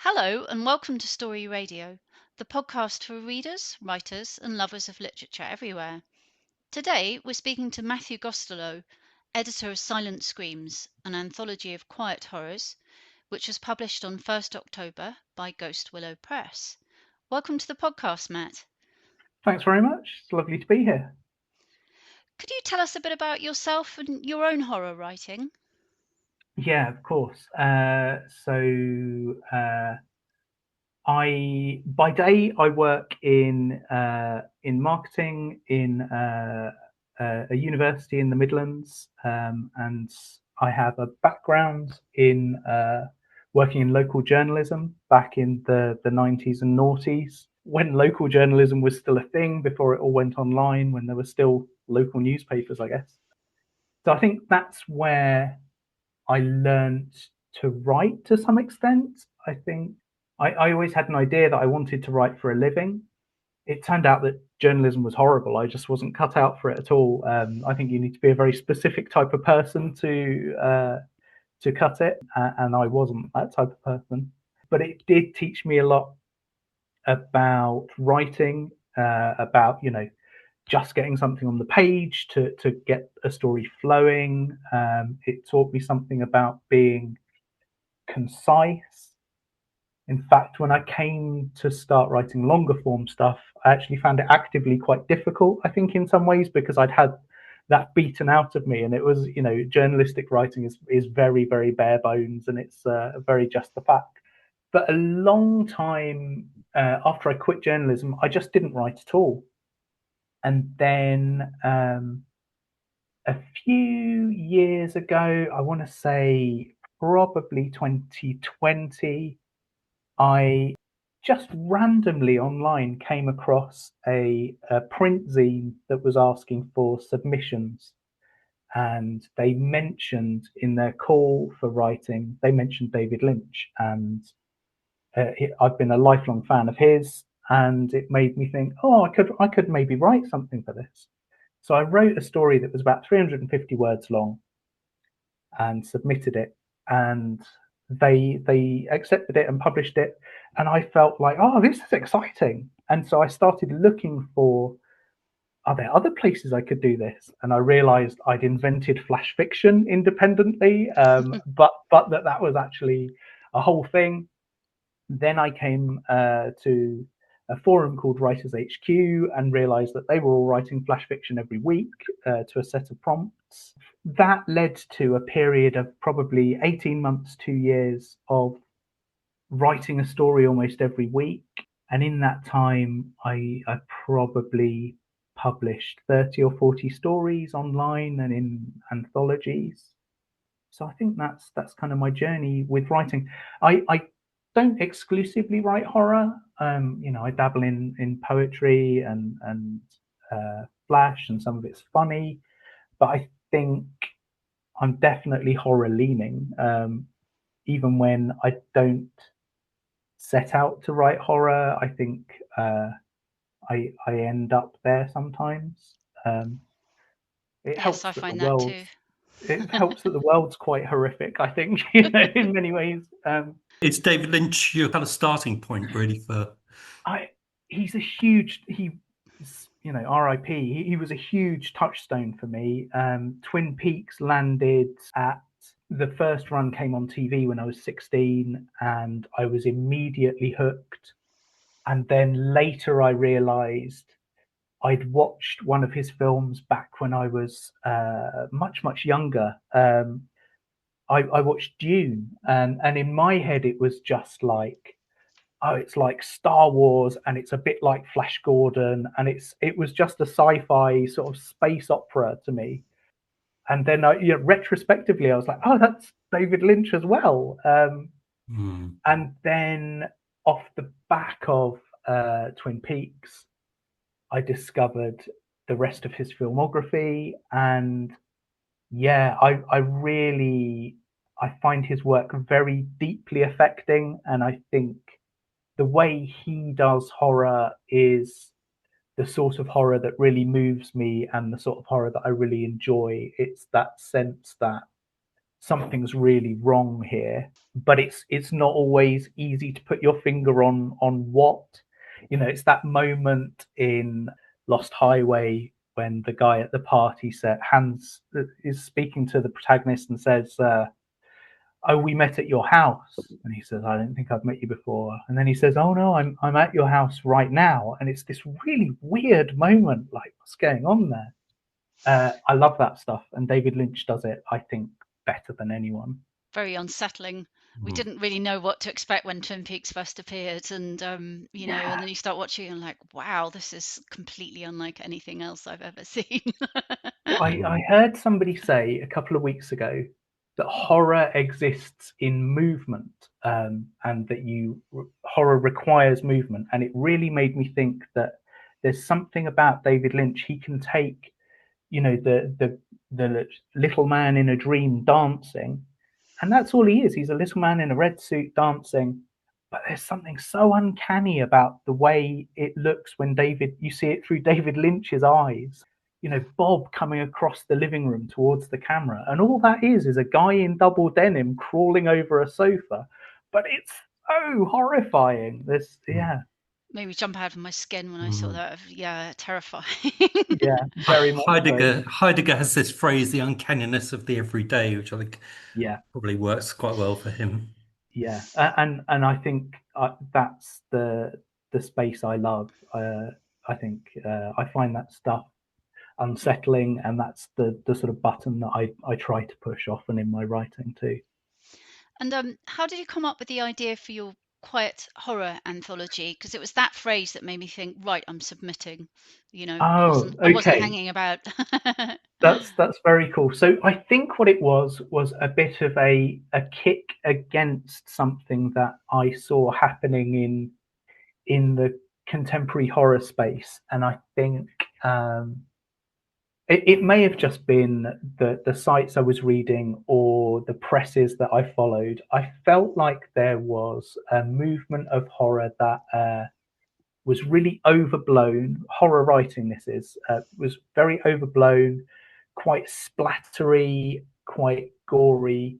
Hello and welcome to Story Radio, the podcast for readers, writers and lovers of literature everywhere. Today we're speaking to Mathew Gostelow, editor of Silent Screams, an anthology of quiet horrors, which was published on 1st October by Ghostwillow Press. Welcome to the podcast, Matt. Thanks very much. It's lovely to be here. Could you tell us a bit about yourself and your own horror writing? Yeah, of course. I by day I work in marketing in a university in the Midlands, and I have a background in working in local journalism back in the 90s and noughties, when local journalism was still a thing, before it all went online, when there were still local newspapers, I guess. So I think that's where I learned to write to some extent. I think I always had an idea that I wanted to write for a living. It turned out that journalism was horrible. I just wasn't cut out for it at all. I think you need to be a very specific type of person to cut it, and I wasn't that type of person. But it did teach me a lot about writing, about just getting something on the page to get a story flowing. It taught me something about being concise. In fact, when I came to start writing longer form stuff, I actually found it actively quite difficult, I think, in some ways, because I'd had that beaten out of me. And it was, journalistic writing is very, very bare bones, and it's very just the fact. But a long time after I quit journalism, I just didn't write at all. And then a few years ago, I want to say probably 2020, I just randomly online came across a print zine that was asking for submissions. And they mentioned in their call for writing, they mentioned David Lynch. And I've been a lifelong fan of his. And it made me think, oh, I could maybe write something for this. So I wrote a story that was about 350 words long and submitted it, and they accepted it and published it. And I felt like, oh, this is exciting. And so I started looking for, are there other places I could do this? And I realized I'd invented flash fiction independently, but that was actually a whole thing. Then I came to a forum called Writers HQ and realized that they were all writing flash fiction every week to a set of prompts. That led to a period of probably 18 months, 2 years of writing a story almost every week. And in that time, I probably published 30 or 40 stories online and in anthologies. So I think that's kind of my journey with writing. I don't exclusively write horror. I dabble in poetry and flash, and some of it's funny. But I think I'm definitely horror leaning, even when I don't set out to write horror. I think I end up there sometimes. It Yes, I helps that the find that world too. it helps that the world's quite horrific, I think, in many ways. Is David Lynch your kind of starting point, really, for? He's a huge, RIP. He was a huge touchstone for me. Twin Peaks landed at the first run, came on TV when I was 16, and I was immediately hooked. And then later I realized I'd watched one of his films back when I was much, much younger. I watched Dune, and in my head it was just like, oh, it's like Star Wars, and it's a bit like Flash Gordon, and it was just a sci-fi sort of space opera to me. And then retrospectively, I was like, oh, that's David Lynch as well. And then off the back of Twin Peaks, I discovered the rest of his filmography, and I find his work very deeply affecting, and I think the way he does horror is the sort of horror that really moves me and the sort of horror that I really enjoy. It's that sense that something's really wrong here, but it's not always easy to put your finger on what. It's that moment in Lost Highway when the guy at the party is speaking to the protagonist and says, "Oh, we met at your house," and he says, "I don't think I've met you before." And then he says, "Oh no, I'm at your house right now," and it's this really weird moment, like, what's going on there? I love that stuff, and David Lynch does it, I think, better than anyone. Very unsettling. We didn't really know what to expect when Twin Peaks first appeared, and and then you start watching and like, wow, this is completely unlike anything else I've ever seen. I heard somebody say a couple of weeks ago that horror exists in movement, and that horror requires movement, and it really made me think that there's something about David Lynch. He can take, the little man in a dream dancing, and that's all he is. He's a little man in a red suit dancing, but there's something so uncanny about the way it looks when you see it through David Lynch's eyes. Bob coming across the living room towards the camera, and all that is a guy in double denim crawling over a sofa, but it's so horrifying. Made me jump out of my skin when I saw that. Yeah, terrifying. Yeah, very much so. Heidegger has this phrase, the uncanniness of the everyday, which I think probably works quite well for him. Yeah, and I think that's the space I love. I think I find that stuff unsettling, and that's the sort of button that I try to push often in my writing too. And how did you come up with the idea for your quiet horror anthology? Because it was that phrase that made me think, right, I'm submitting. I wasn't hanging about. That's very cool. So I think what it was a bit of a kick against something that I saw happening in the contemporary horror space, and I think it may have just been the sites I was reading or the presses that I followed. I felt like there was a movement of horror that was really overblown. Horror writing, was very overblown, quite splattery, quite gory,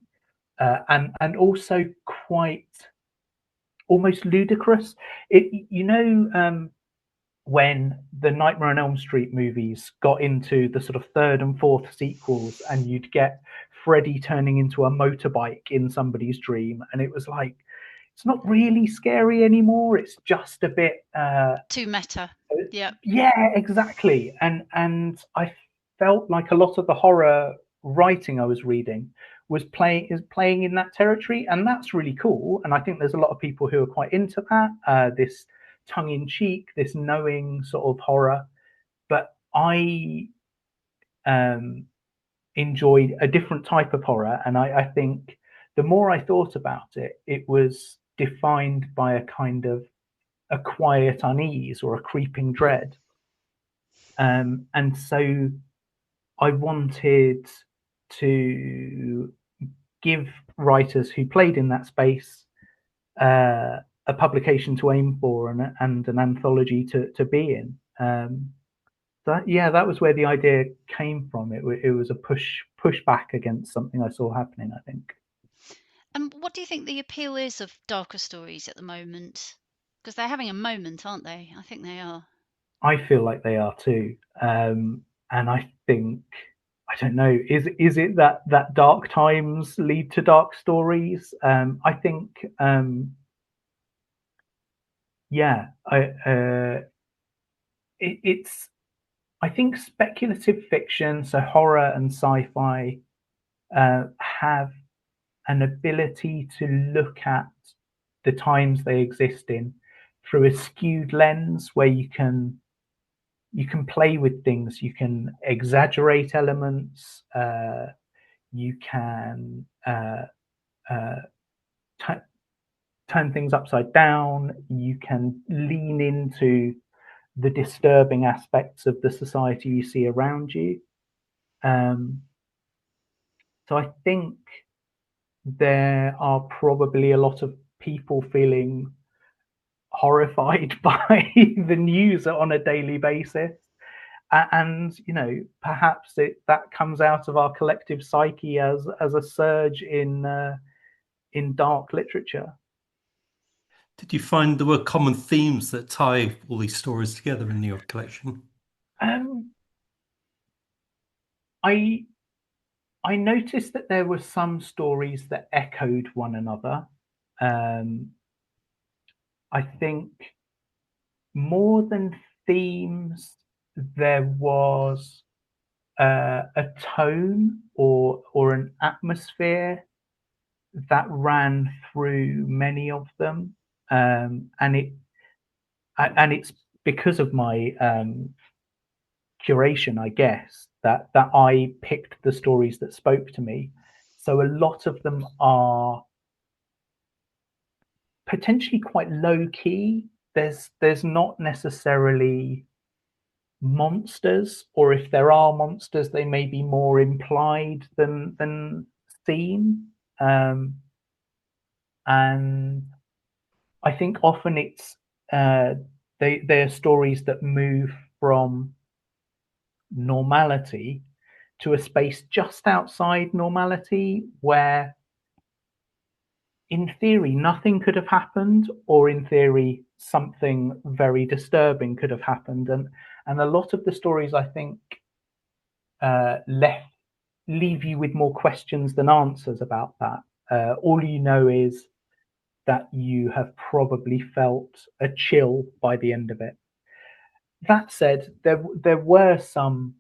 and also quite almost ludicrous. When the Nightmare on Elm Street movies got into the sort of third and fourth sequels, and you'd get Freddy turning into a motorbike in somebody's dream, and it was like, it's not really scary anymore. It's just a bit too meta. Yeah, exactly. And I felt like a lot of the horror writing I was reading was playing in that territory, and that's really cool. And I think there's a lot of people who are quite into that. This tongue-in-cheek, this knowing sort of horror, but I enjoyed a different type of horror, and I think the more I thought about it, it was defined by a kind of a quiet unease or a creeping dread, and so I wanted to give writers who played in that space a publication to aim for and an anthology to be in. That was where the idea came from. It was a push back against something I saw happening, I think. And what do you think the appeal is of darker stories at the moment? Because they're having a moment, aren't they? I think they are. I feel like they are too. And I think, I don't know, is it that dark times lead to dark stories? I think it's I think speculative fiction, so horror and sci-fi, have an ability to look at the times they exist in through a skewed lens, where you can play with things, you can exaggerate elements, you can turn things upside down, you can lean into the disturbing aspects of the society you see around you. So I think there are probably a lot of people feeling horrified by the news on a daily basis, and perhaps that comes out of our collective psyche as a surge in dark literature. Did you find there were common themes that tie all these stories together in your collection? I noticed that there were some stories that echoed one another. I think more than themes, there was a tone or an atmosphere that ran through many of them, and it's because of my curation, I guess, that I picked the stories that spoke to me. So a lot of them are potentially quite low key. There's not necessarily monsters, or if there are monsters, they may be more implied than seen. And I think often it's they're stories that move from normality to a space just outside normality, where in theory nothing could have happened, or in theory something very disturbing could have happened. And a lot of the stories, I think, leave you with more questions than answers about that. All you know is that you have probably felt a chill by the end of it. That said, there were some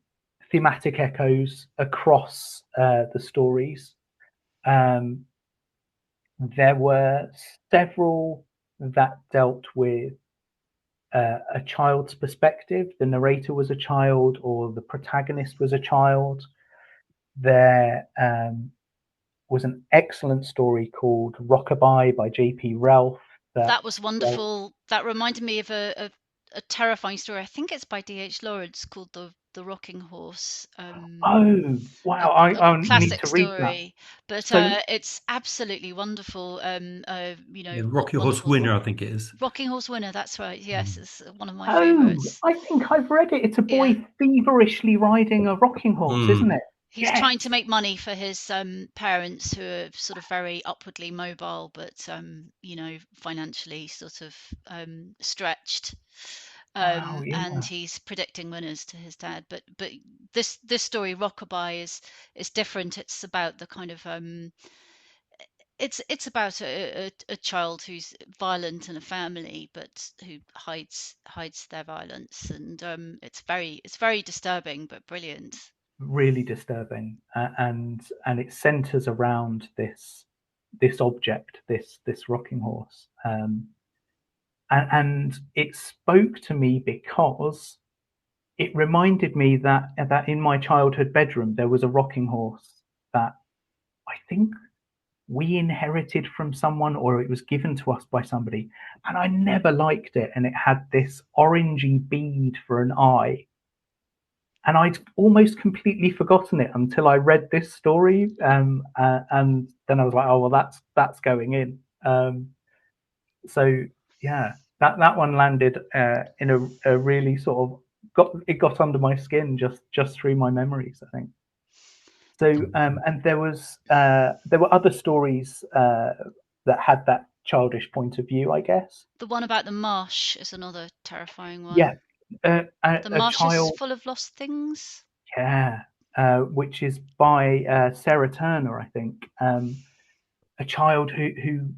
thematic echoes across the stories. There were several that dealt with a child's perspective. The narrator was a child, or the protagonist was a child. There was an excellent story called Rockabye by J.P. Ralph. That was wonderful. That reminded me of a terrifying story. I think it's by D.H. Lawrence, called the Rocking Horse. Oh wow! I need to read story, that. But it's absolutely wonderful. Rocky Horse Winner, I think it is. Rocking Horse Winner. That's right. Yes, it's one of my favourites. I think I've read it. It's a boy feverishly riding a rocking horse, isn't it? He's trying to make money for his parents, who are sort of very upwardly mobile, but financially sort of stretched. And he's predicting winners to his dad. But this story, Rockabye, is different. It's about the kind of it's about a child who's violent in a family, but who hides their violence, and it's very disturbing but brilliant. Really disturbing, and it centers around this object, this rocking horse, and it spoke to me because it reminded me that in my childhood bedroom there was a rocking horse that I think we inherited from someone, or it was given to us by somebody, and I never liked it, and it had this orangey bead for an eye. And I'd almost completely forgotten it until I read this story, and then I was like, "Oh well, that's going in." So yeah, that one landed in a really sort of got under my skin just through my memories, I think. So and there were other stories that had that childish point of view, I guess. The one about the marsh is another terrifying one. Yeah. The marsh is full of lost things. Yeah, which is by Sarah Turner, I think. A child who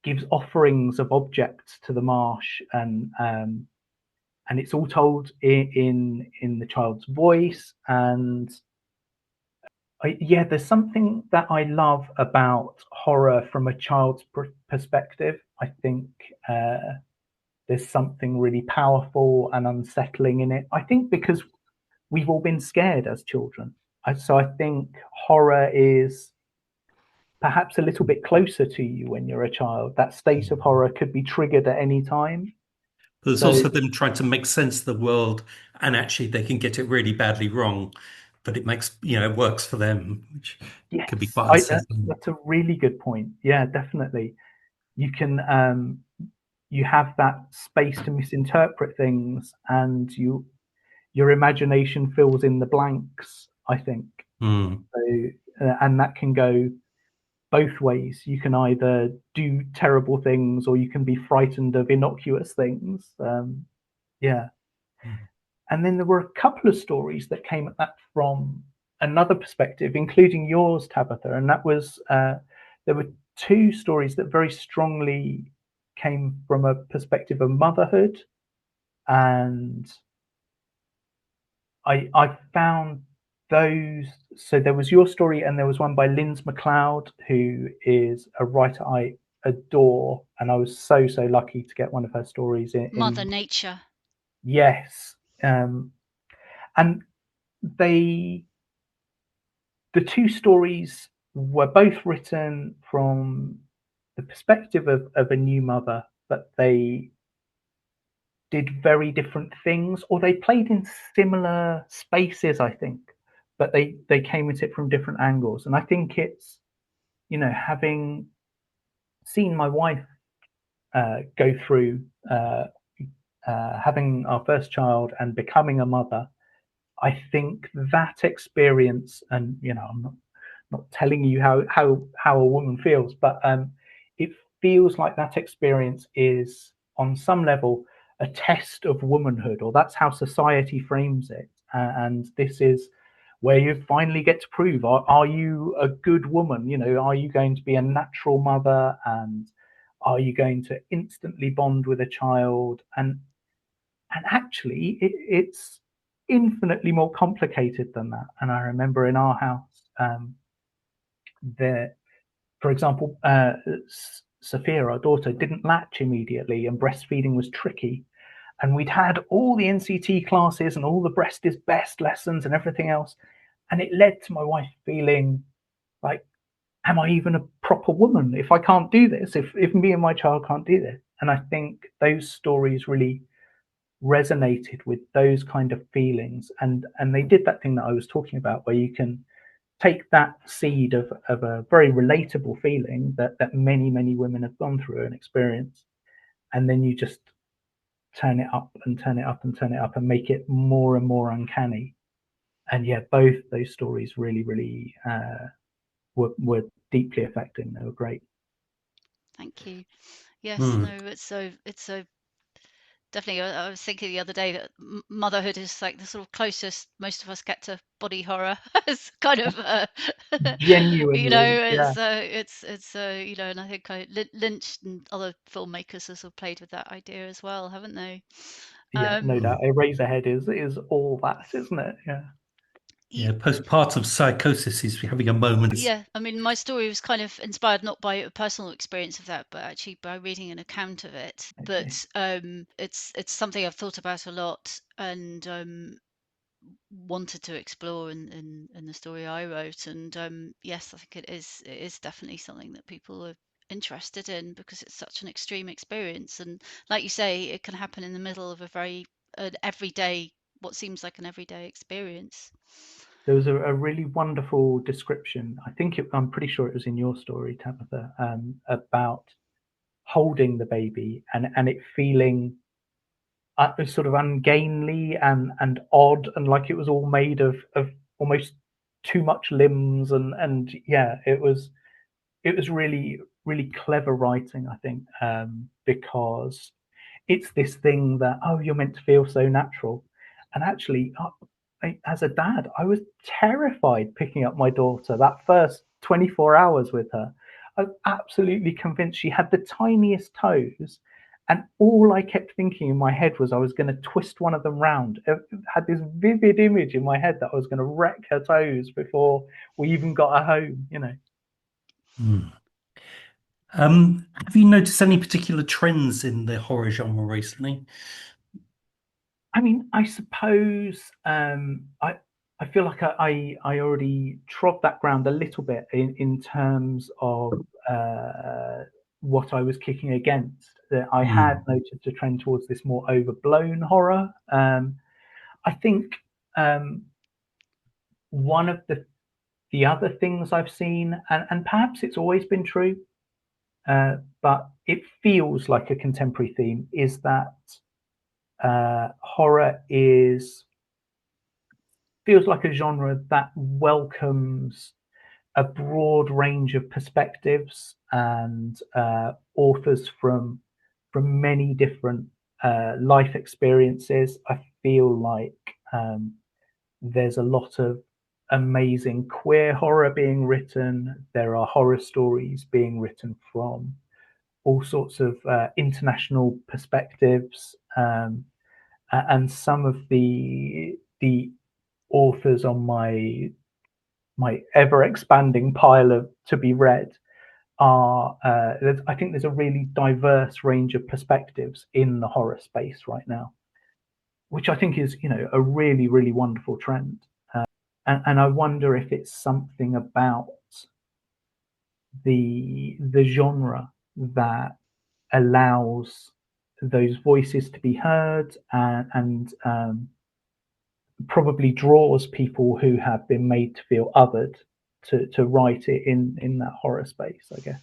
gives offerings of objects to the marsh, and it's all told in the child's voice. And there's something that I love about horror from a child's perspective. I think there's something really powerful and unsettling in it. I think because we've all been scared as children. So I think horror is perhaps a little bit closer to you when you're a child. That state of horror could be triggered at any time. But there's also them trying to make sense of the world, and actually they can get it really badly wrong, but it makes, it works for them, which could be quite unsettling. That's a really good point. Yeah, definitely. You can you have that space to misinterpret things, and your imagination fills in the blanks, I think. So, and that can go both ways. You can either do terrible things, or you can be frightened of innocuous things. Yeah. And then there were a couple of stories that came at that from another perspective, including yours, Tabitha. And that was there were two stories that very strongly came from a perspective of motherhood. And I found those. So there was your story, and there was one by Linz McLeod, who is a writer I adore, and I was so lucky to get one of her stories in Mother Nature. Yes. And the two stories were both written from the perspective of a new mother, but they did very different things, or they played in similar spaces, I think, but they came at it from different angles. And I think it's, having seen my wife go through having our first child and becoming a mother, I think that experience, and I'm not telling you how a woman feels, but it feels like that experience is on some level a test of womanhood, or that's how society frames it. And this is where you finally get to prove, are you a good woman? Are you going to be a natural mother, and are you going to instantly bond with a child? And actually, it's infinitely more complicated than that. And I remember in our house, for example, Sophia, our daughter, didn't latch immediately, and breastfeeding was tricky. And we'd had all the NCT classes and all the breast is best lessons and everything else. And it led to my wife feeling like, am I even a proper woman if I can't do this? If me and my child can't do this? And I think those stories really resonated with those kind of feelings, and they did that thing that I was talking about, where you can take that seed of a very relatable feeling that many women have gone through and experienced, and then you just turn it up and turn it up and turn it up and make it more and more uncanny. And yeah, both those stories really were deeply affecting. They were great. Thank you. Yes, no, it's so definitely. I was thinking the other day that motherhood is like the sort of closest most of us get to body horror. It's kind of, Genuinely, it's and I think Lynch and other filmmakers have sort of played with that idea as well, haven't they? Yeah, no doubt. Eraserhead is all that, isn't it? Yeah. Yeah, part of psychosis is having a moment. Yeah, I mean, my story was kind of inspired not by a personal experience of that, but actually by reading an account of it. Okay. But it's something I've thought about a lot, and wanted to explore in the story I wrote. And yes, I think it is definitely something that people are interested in, because it's such an extreme experience, and like you say, it can happen in the middle of an everyday, what seems like an everyday experience. There was a really wonderful description. I'm pretty sure it was in your story, Tabitha, about holding the baby and it feeling sort of ungainly and odd, and like it was all made of almost too much limbs, and yeah, it was really clever writing, I think, because it's this thing that, oh, you're meant to feel so natural. And actually, as a dad, I was terrified picking up my daughter that first 24 hours with her. I was absolutely convinced she had the tiniest toes. And all I kept thinking in my head was I was going to twist one of them round. I had this vivid image in my head that I was going to wreck her toes before we even got her home. Have you noticed any particular trends in the horror genre recently? I mean, I suppose I feel like I already trod that ground a little bit in terms of what I was kicking against. That I had noticed a trend towards this more overblown horror. I think one of the other things I've seen, and perhaps it's always been true, but it feels like a contemporary theme, is that horror is feels like a genre that welcomes a broad range of perspectives and authors from many different life experiences. I feel like there's a lot of amazing queer horror being written. There are horror stories being written from all sorts of international perspectives, and some of the authors on my ever expanding pile of to be read are I think there's a really diverse range of perspectives in the horror space right now, which I think is, a really, really wonderful trend. And I wonder if it's something about the genre that allows those voices to be heard, and probably draws people who have been made to feel othered to write it in that horror space, I guess.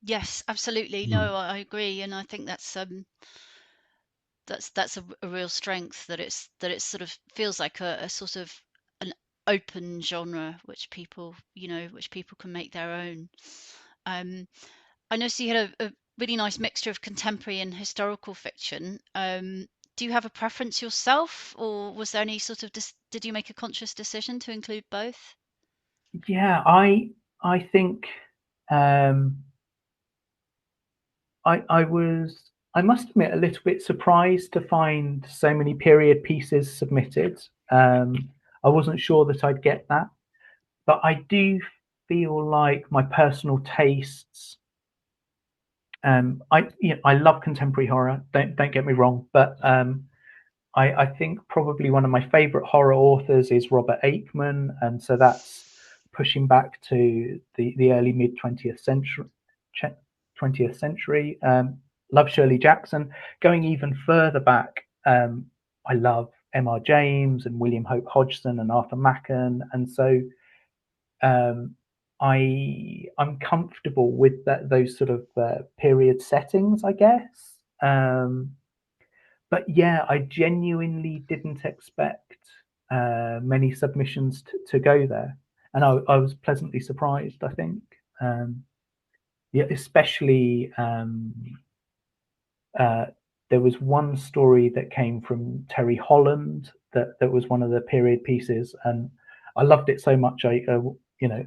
Yes, absolutely. No, I agree, and I think that's a real strength, that it sort of feels like a sort of an open genre which people can make their own. I noticed you had a really nice mixture of contemporary and historical fiction. Do you have a preference yourself, or was there any sort of did you make a conscious decision to include both? Yeah, I think I must admit, a little bit surprised to find so many period pieces submitted. I wasn't sure that I'd get that, but I do feel like my personal tastes. I love contemporary horror. Don't get me wrong, but I think probably one of my favorite horror authors is Robert Aikman, and so that's pushing back to the early mid 20th century. 20th century. Love Shirley Jackson. Going even further back, I love M.R. James and William Hope Hodgson and Arthur Machen, and so I'm comfortable with those sort of period settings, I guess. But yeah, I genuinely didn't expect many submissions to go there, and I was pleasantly surprised, I think. Yeah, especially there was one story that came from Terry Holland that was one of the period pieces, and I loved it so much. I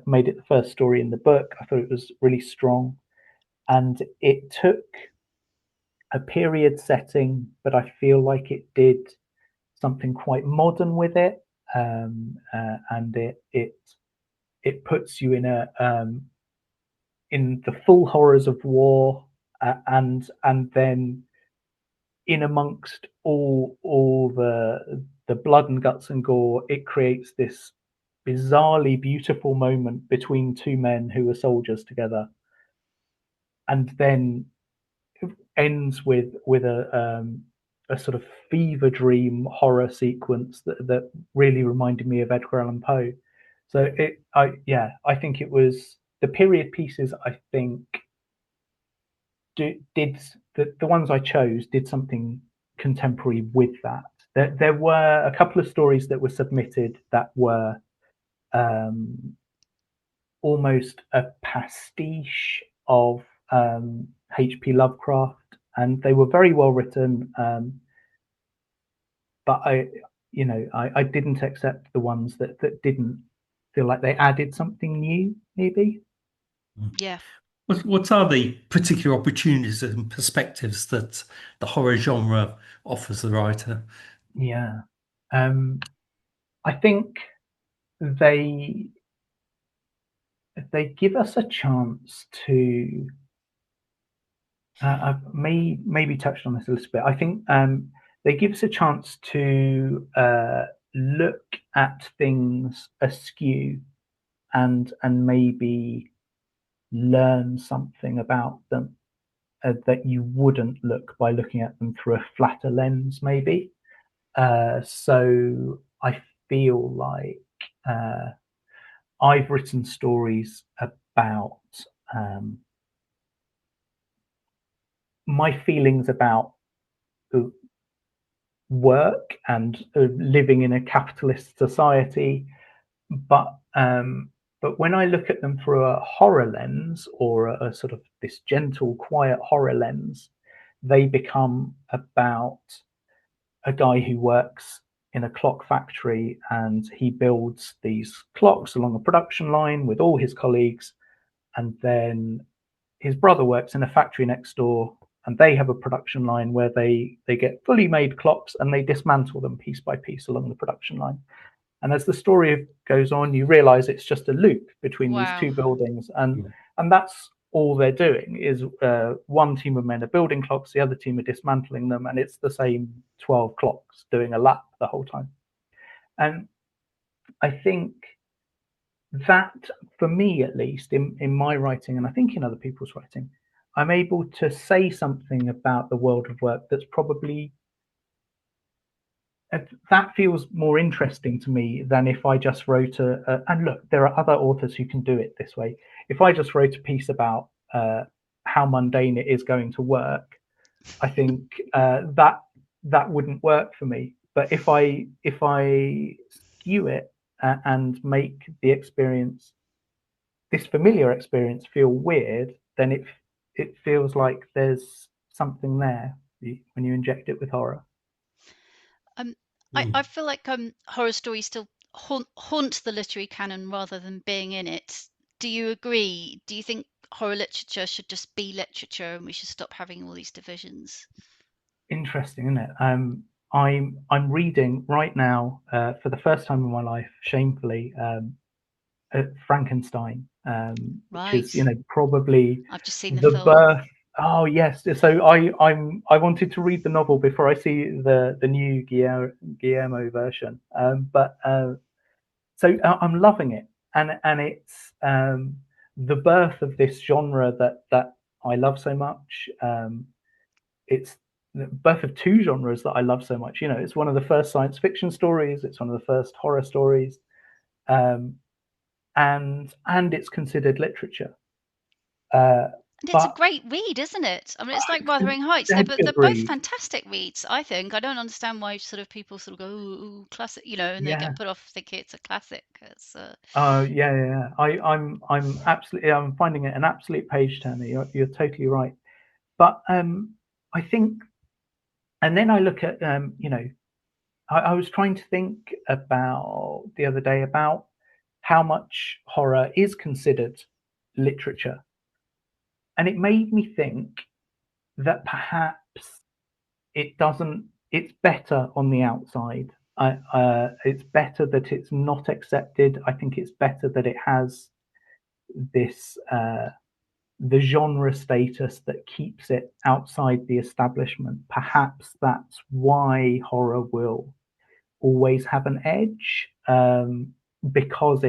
made it the first story in the book. I thought it was really strong, and it took a period setting, but I feel like it did something quite modern with it, and it puts you in the full horrors of war, and then in amongst all the blood and guts and gore, it creates this bizarrely beautiful moment between two men who are soldiers together, and then ends with a sort of fever dream horror sequence that really reminded me of Edgar Allan Poe. So I think it was the period pieces. I think did the ones I chose did something contemporary with that. There were a couple of stories that were submitted that were almost a pastiche of H.P. Lovecraft, and they were very well written. But I didn't accept the ones that didn't feel like they added something new, maybe. Yeah. What are the particular opportunities and perspectives that the horror genre offers the writer? Yeah. I think they give us a chance to I've maybe touched on this a little bit. I think they give us a chance to look at things askew, and maybe learn something about them that you wouldn't look by looking at them through a flatter lens, maybe. So I feel like I've written stories about my feelings about work and living in a capitalist society, but when I look at them through a horror lens, or a sort of this gentle, quiet horror lens, they become about a guy who works in a clock factory, and he builds these clocks along a production line with all his colleagues, and then his brother works in a factory next door, and they have a production line where they get fully made clocks and they dismantle them piece by piece along the production line. And as the story goes on, you realize it's just a loop between these two buildings, and that's all they're doing. Is one team of men are building clocks, the other team are dismantling them, and it's the same 12 clocks doing a lap the whole time. And I think that, for me at least, in my writing, and I think in other people's writing, I'm able to say something about the world of work that's probably, that feels more interesting to me than if I just wrote and look, there are other authors who can do it this way. If I just wrote a piece about how mundane it is going to work, I think that wouldn't work for me. But if I skew it and make the experience, this familiar experience, feel weird, then it feels like there's something there when you inject it with horror. I feel like horror stories still haunt the literary canon rather than being in it. Do you agree? Do you think horror literature should just be literature and we should stop having all these divisions? Interesting, isn't it? I'm reading right now, for the first time in my life, shamefully, Frankenstein, which is, probably I've just seen the the film. birth. Oh yes, so I wanted to read the novel before I see the new Guillermo version, but so I'm loving it, and it's the birth of this genre that I love so much. It's the birth of two genres that I love so much. It's one of the first science fiction stories. It's one of the first horror stories, and it's considered literature. And it's a great read, isn't it? I mean, it's like Wuthering Heights. They're both fantastic reads, I think. I don't understand why sort of people sort of go, ooh, classic, and they get put off thinking it's a classic. Yeah. I'm absolutely. I'm finding it an absolute page turner. You're totally right. But I think, and then I look at I was trying to think about the other day about how much horror is considered literature. And it made me think that perhaps it's better on the outside. It's better that it's not accepted. I think it's better that it has this, the genre status that keeps it outside the establishment. Perhaps that's why horror will always have an edge, because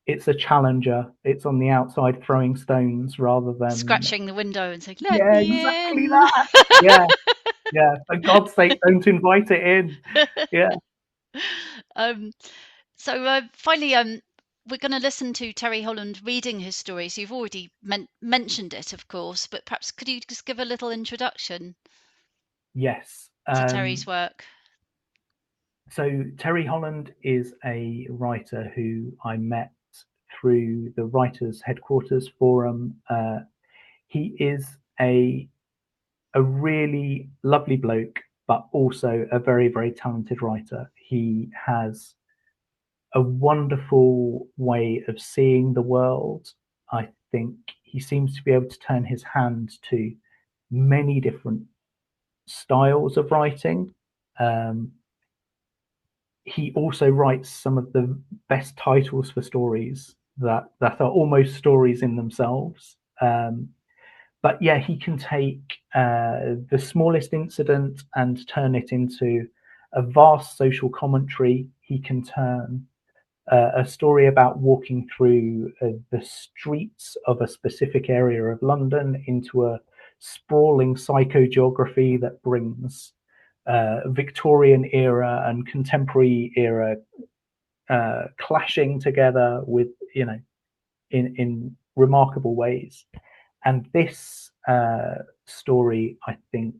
it's a challenger. It's on the outside throwing stones rather than scratching the window and saying, "Let me exactly in." Yeah. For God's sake, don't invite it in. Yeah. So finally, we're going to listen to Terry Holland reading his stories. You've already mentioned it, of course, but perhaps could you just give a little introduction? Yes. To Terry's work. So Terry Holland is a writer who I met through the Writers' Headquarters Forum. He is a really lovely bloke, but also a very, very talented writer. He has a wonderful way of seeing the world. I think he seems to be able to turn his hand to many different styles of writing. He also writes some of the best titles for stories that are almost stories in themselves. But yeah, he can take the smallest incident and turn it into a vast social commentary. He can turn a story about walking through the streets of a specific area of London into a sprawling psychogeography that brings Victorian era and contemporary era clashing together with, in remarkable ways. And this story, I think,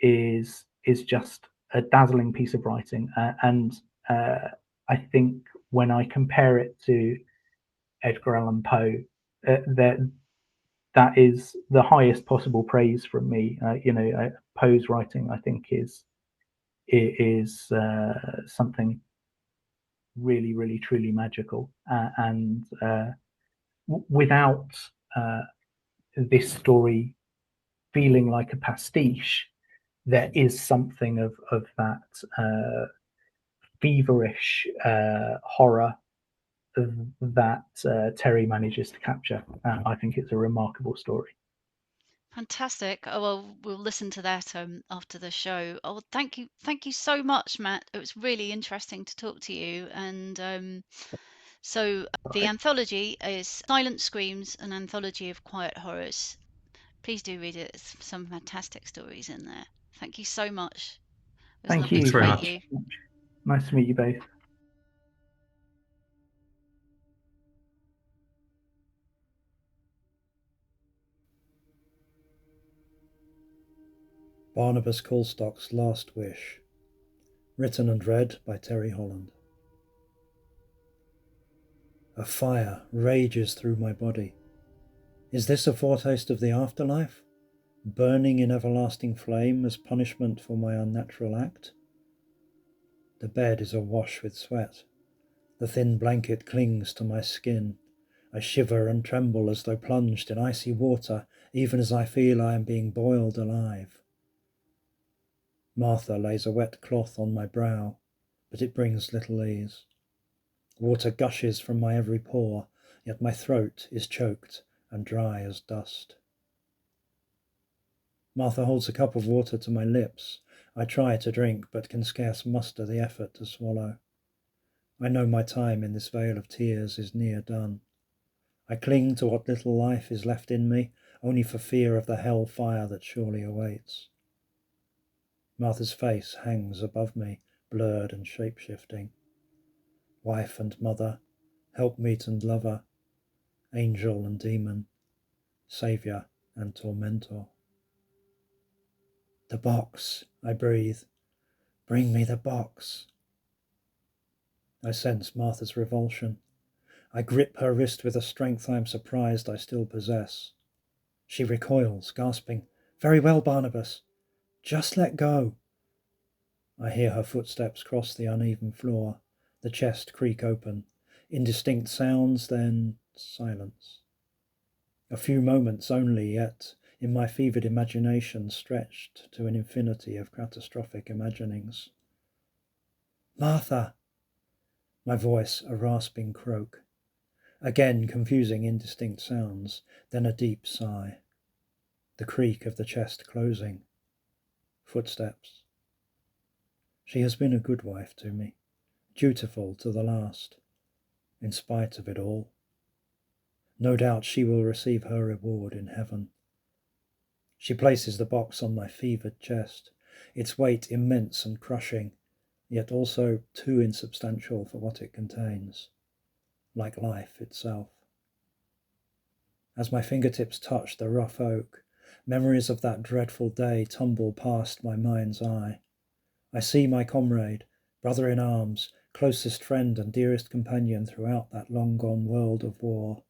is is just a dazzling piece of writing, and I think when I compare it to Edgar Allan Poe, that is the highest possible praise from me. Poe's writing, I think, is something really, really, truly magical, and without this story feeling like a pastiche, there is something of that feverish horror that Terry manages to capture. I think it's a remarkable story. Fantastic. Oh, well, we'll listen to that after the show. Oh, thank you so much, Matt. It was really interesting to talk to you. And so the anthology is Silent Screams, an anthology of quiet horrors. Please do read it. There's some fantastic stories in there. Thank you so much. It was lovely to meet you. Nice to meet you both. Barnabas Calstock's Last Wish. Written and read by Terry Holland. A fire rages through my body. Is this a foretaste of the afterlife? Burning in everlasting flame as punishment for my unnatural act? The bed is awash with sweat. The thin blanket clings to my skin. I shiver and tremble as though plunged in icy water, even as I feel I am being boiled alive. Martha lays a wet cloth on my brow, but it brings little ease. Water gushes from my every pore, yet my throat is choked and dry as dust. Martha holds a cup of water to my lips. I try to drink, but can scarce muster the effort to swallow. I know my time in this vale of tears is near done. I cling to what little life is left in me, only for fear of the hell fire that surely awaits. Martha's face hangs above me, blurred and shape-shifting. Wife and mother, helpmeet and lover, angel and demon, saviour and tormentor. The box, I breathe. Bring me the box. I sense Martha's revulsion. I grip her wrist with a strength I am surprised I still possess. She recoils, gasping, "Very well, Barnabas. Just let go." I hear her footsteps cross the uneven floor, the chest creak open. Indistinct sounds, then silence. A few moments only, yet in my fevered imagination stretched to an infinity of catastrophic imaginings. "Martha!" My voice a rasping croak. Again confusing indistinct sounds, then a deep sigh. The creak of the chest closing. Footsteps. She has been a good wife to me, dutiful to the last, in spite of it all. No doubt she will receive her reward in heaven. She places the box on my fevered chest, its weight immense and crushing, yet also too insubstantial for what it contains, like life itself. As my fingertips touch the rough oak, memories of that dreadful day tumble past my mind's eye. I see my comrade, brother in arms, closest friend and dearest companion throughout that long-gone world of war,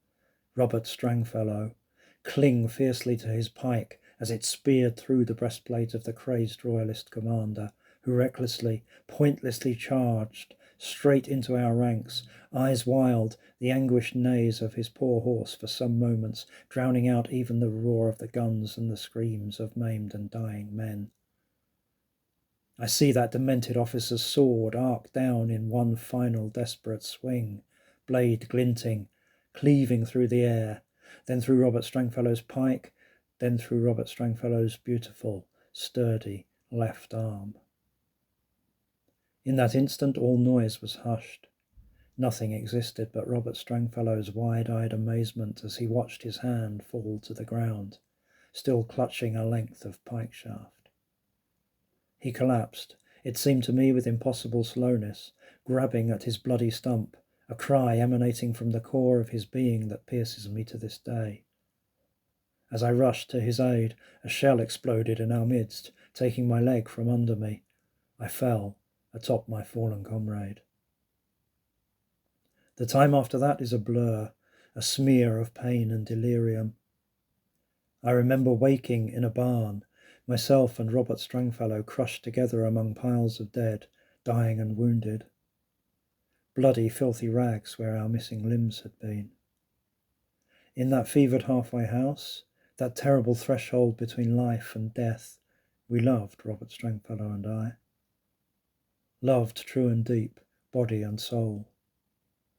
Robert Strangfellow, cling fiercely to his pike as it speared through the breastplate of the crazed royalist commander, who recklessly, pointlessly charged straight into our ranks, eyes wild, the anguished neighs of his poor horse for some moments drowning out even the roar of the guns and the screams of maimed and dying men. I see that demented officer's sword arc down in one final desperate swing, blade glinting, cleaving through the air, then through Robert Strangfellow's pike, then through Robert Strangfellow's beautiful, sturdy left arm. In that instant all noise was hushed. Nothing existed but Robert Strangfellow's wide-eyed amazement as he watched his hand fall to the ground, still clutching a length of pike shaft. He collapsed, it seemed to me with impossible slowness, grabbing at his bloody stump, a cry emanating from the core of his being that pierces me to this day. As I rushed to his aid, a shell exploded in our midst, taking my leg from under me. I fell atop my fallen comrade. The time after that is a blur, a smear of pain and delirium. I remember waking in a barn, myself and Robert Stringfellow crushed together among piles of dead, dying and wounded. Bloody, filthy rags where our missing limbs had been. In that fevered halfway house, that terrible threshold between life and death, we loved, Robert Stringfellow and I. Loved true and deep, body and soul.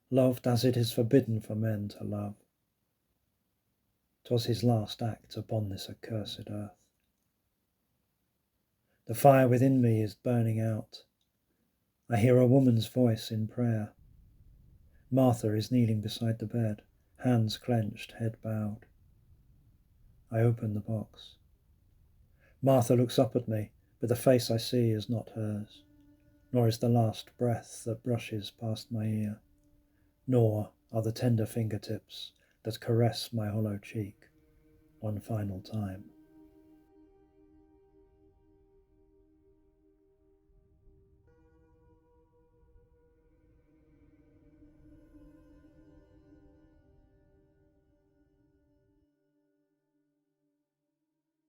Loved as it is forbidden for men to love. 'Twas his last act upon this accursed earth. The fire within me is burning out. I hear a woman's voice in prayer. Martha is kneeling beside the bed, hands clenched, head bowed. I open the box. Martha looks up at me, but the face I see is not hers, nor is the last breath that brushes past my ear, nor are the tender fingertips that caress my hollow cheek one final time.